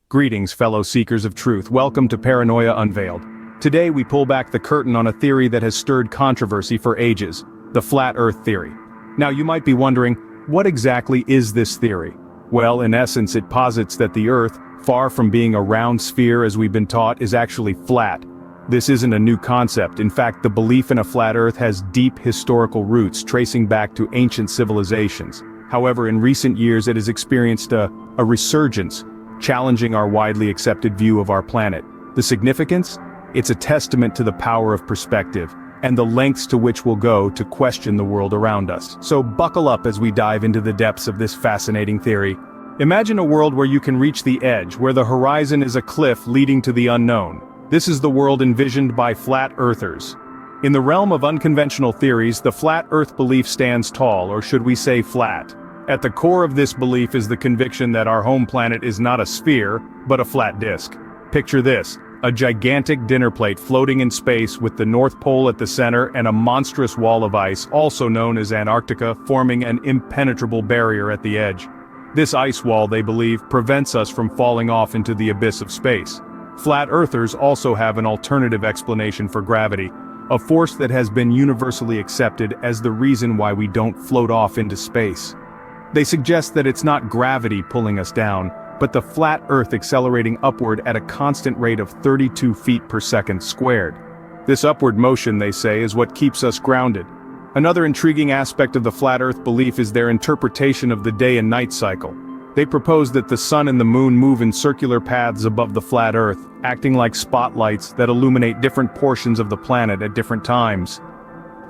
Greetings, fellow seekers of truth. Welcome to Paranoia Unveiled. Today we pull back the curtain on a theory that has stirred controversy for ages, the flat Earth theory. Now you might be wondering, what exactly is this theory? Well, in essence, it posits that the Earth, far from being a round sphere as we've been taught, is actually flat. This isn't a new concept. In fact, the belief in a flat Earth has deep historical roots tracing back to ancient civilizations. However, in recent years it has experienced a resurgence, challenging our widely accepted view of our planet. The significance? It's a testament to the power of perspective, and the lengths to which we'll go to question the world around us. So buckle up as we dive into the depths of this fascinating theory. Imagine a world where you can reach the edge, where the horizon is a cliff leading to the unknown. This is the world envisioned by flat earthers. In the realm of unconventional theories, the flat Earth belief stands tall, or should we say flat. At the core of this belief is the conviction that our home planet is not a sphere, but a flat disk. Picture this, a gigantic dinner plate floating in space with the North Pole at the center and a monstrous wall of ice, also known as Antarctica, forming an impenetrable barrier at the edge. This ice wall, they believe, prevents us from falling off into the abyss of space. Flat earthers also have an alternative explanation for gravity, a force that has been universally accepted as the reason why we don't float off into space. They suggest that it's not gravity pulling us down, but the flat Earth accelerating upward at a constant rate of 32 feet per second squared. This upward motion, they say, is what keeps us grounded. Another intriguing aspect of the flat Earth belief is their interpretation of the day and night cycle. They propose that the sun and the moon move in circular paths above the flat Earth, acting like spotlights that illuminate different portions of the planet at different times.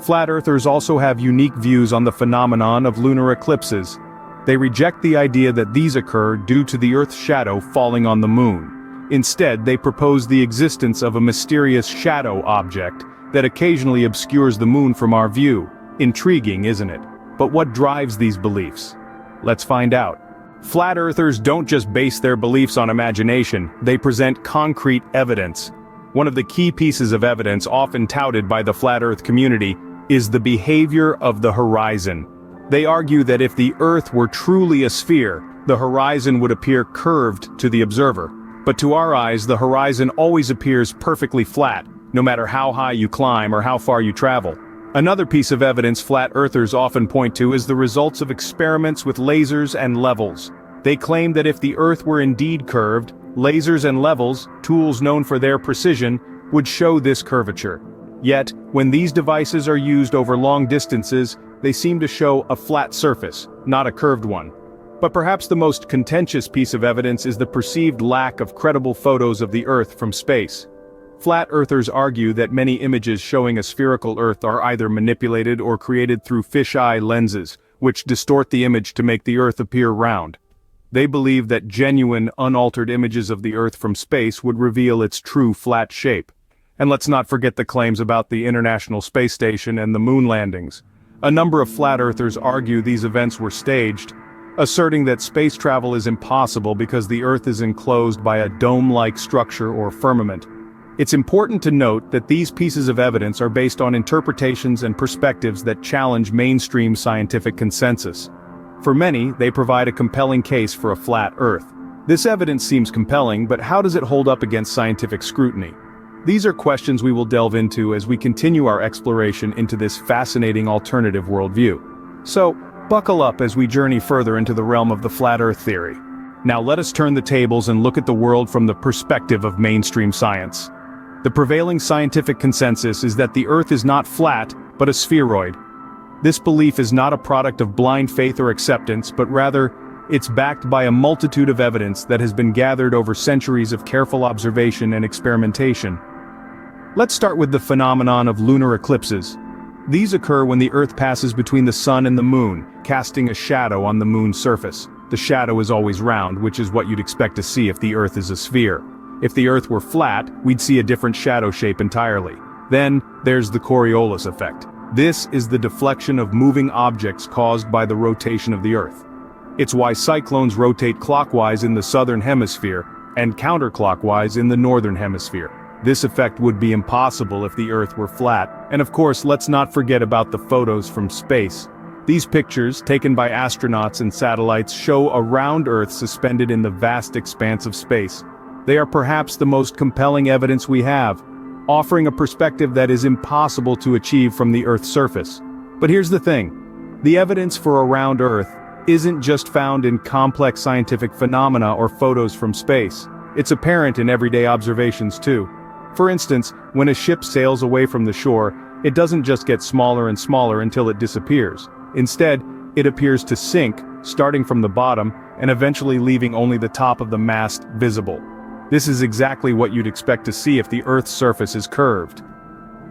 Flat Earthers also have unique views on the phenomenon of lunar eclipses. They reject the idea that these occur due to the Earth's shadow falling on the moon. Instead, they propose the existence of a mysterious shadow object that occasionally obscures the moon from our view. Intriguing, isn't it? But what drives these beliefs? Let's find out. Flat Earthers don't just base their beliefs on imagination, they present concrete evidence. One of the key pieces of evidence often touted by the Flat Earth community is the behavior of the horizon. They argue that if the Earth were truly a sphere, the horizon would appear curved to the observer. But to our eyes, the horizon always appears perfectly flat, no matter how high you climb or how far you travel. Another piece of evidence flat earthers often point to is the results of experiments with lasers and levels. They claim that if the Earth were indeed curved, lasers and levels, tools known for their precision, would show this curvature. Yet, when these devices are used over long distances, they seem to show a flat surface, not a curved one. But perhaps the most contentious piece of evidence is the perceived lack of credible photos of the Earth from space. Flat earthers argue that many images showing a spherical Earth are either manipulated or created through fisheye lenses, which distort the image to make the Earth appear round. They believe that genuine, unaltered images of the Earth from space would reveal its true flat shape. And let's not forget the claims about the International Space Station and the moon landings. A number of flat earthers argue these events were staged, asserting that space travel is impossible because the Earth is enclosed by a dome-like structure or firmament. It's important to note that these pieces of evidence are based on interpretations and perspectives that challenge mainstream scientific consensus. For many, they provide a compelling case for a flat Earth. This evidence seems compelling, but how does it hold up against scientific scrutiny? These are questions we will delve into as we continue our exploration into this fascinating alternative worldview. So, buckle up as we journey further into the realm of the flat Earth theory. Now let us turn the tables and look at the world from the perspective of mainstream science. The prevailing scientific consensus is that the Earth is not flat, but a spheroid. This belief is not a product of blind faith or acceptance, but rather, it's backed by a multitude of evidence that has been gathered over centuries of careful observation and experimentation. Let's start with the phenomenon of lunar eclipses. These occur when the Earth passes between the sun and the moon, casting a shadow on the moon's surface. The shadow is always round, which is what you'd expect to see if the Earth is a sphere. If the Earth were flat, we'd see a different shadow shape entirely. Then, there's the Coriolis effect. This is the deflection of moving objects caused by the rotation of the Earth. It's why cyclones rotate clockwise in the southern hemisphere and counterclockwise in the northern hemisphere. This effect would be impossible if the Earth were flat. And of course, let's not forget about the photos from space. These pictures, taken by astronauts and satellites, show a round Earth suspended in the vast expanse of space. They are perhaps the most compelling evidence we have, offering a perspective that is impossible to achieve from the Earth's surface. But here's the thing. The evidence for a round Earth isn't just found in complex scientific phenomena or photos from space. It's apparent in everyday observations too. For instance, when a ship sails away from the shore, it doesn't just get smaller and smaller until it disappears. Instead, it appears to sink, starting from the bottom, and eventually leaving only the top of the mast visible. This is exactly what you'd expect to see if the Earth's surface is curved.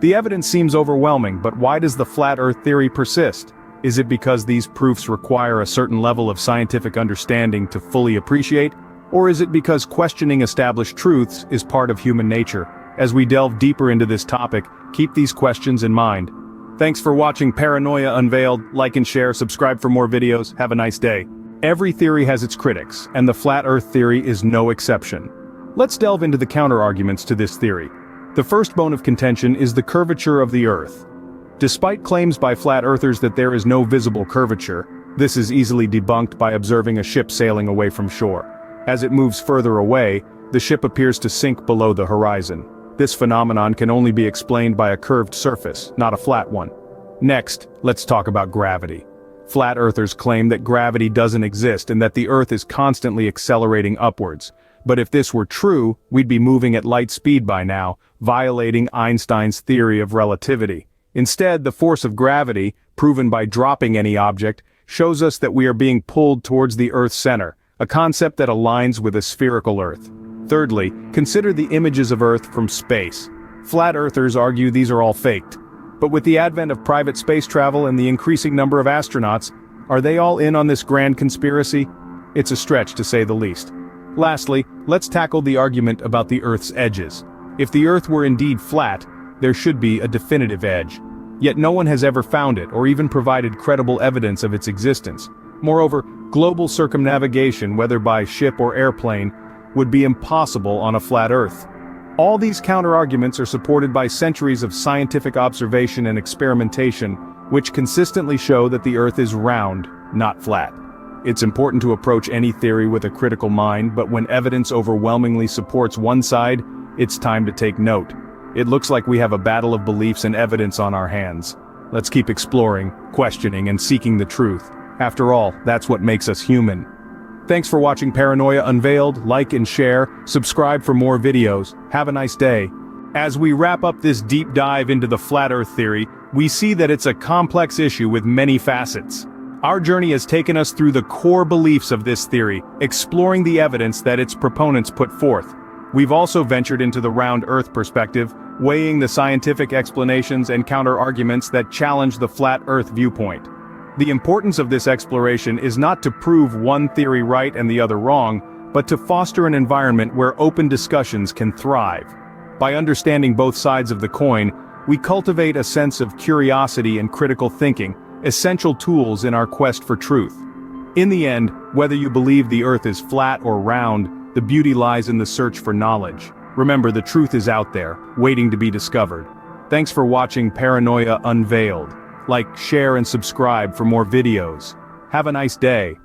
The evidence seems overwhelming, but why does the flat Earth theory persist? Is it because these proofs require a certain level of scientific understanding to fully appreciate? Or is it because questioning established truths is part of human nature? As we delve deeper into this topic, keep these questions in mind. Thanks for watching Paranoia Unveiled. Like and share, subscribe for more videos. Have a nice day. Every theory has its critics, and the flat Earth theory is no exception. Let's delve into the counter-arguments to this theory. The first bone of contention is the curvature of the Earth. Despite claims by flat earthers that there is no visible curvature, this is easily debunked by observing a ship sailing away from shore. As it moves further away, the ship appears to sink below the horizon. This phenomenon can only be explained by a curved surface, not a flat one. Next, let's talk about gravity. Flat earthers claim that gravity doesn't exist and that the Earth is constantly accelerating upwards. But if this were true, we'd be moving at light speed by now, violating Einstein's theory of relativity. Instead, the force of gravity, proven by dropping any object, shows us that we are being pulled towards the Earth's center, a concept that aligns with a spherical Earth. Thirdly, consider the images of Earth from space. Flat earthers argue these are all faked. But with the advent of private space travel and the increasing number of astronauts, are they all in on this grand conspiracy? It's a stretch to say the least. Lastly, let's tackle the argument about the Earth's edges. If the Earth were indeed flat, there should be a definitive edge. Yet no one has ever found it or even provided credible evidence of its existence. Moreover, global circumnavigation, whether by ship or airplane, would be impossible on a flat Earth. All these counter-arguments are supported by centuries of scientific observation and experimentation, which consistently show that the Earth is round, not flat. It's important to approach any theory with a critical mind, but when evidence overwhelmingly supports one side, it's time to take note. It looks like we have a battle of beliefs and evidence on our hands. Let's keep exploring, questioning, and seeking the truth. After all, that's what makes us human. Thanks for watching Paranoia Unveiled. Like and share, subscribe for more videos. Have a nice day. As we wrap up this deep dive into the flat Earth theory, we see that it's a complex issue with many facets. Our journey has taken us through the core beliefs of this theory, exploring the evidence that its proponents put forth. We've also ventured into the round Earth perspective, weighing the scientific explanations and counter-arguments that challenge the flat Earth viewpoint. The importance of this exploration is not to prove one theory right and the other wrong, but to foster an environment where open discussions can thrive. By understanding both sides of the coin, we cultivate a sense of curiosity and critical thinking, essential tools in our quest for truth. In the end, whether you believe the Earth is flat or round, the beauty lies in the search for knowledge. Remember, the truth is out there, waiting to be discovered. Thanks for watching Paranoia Unveiled. Like, share, and subscribe for more videos. Have a nice day.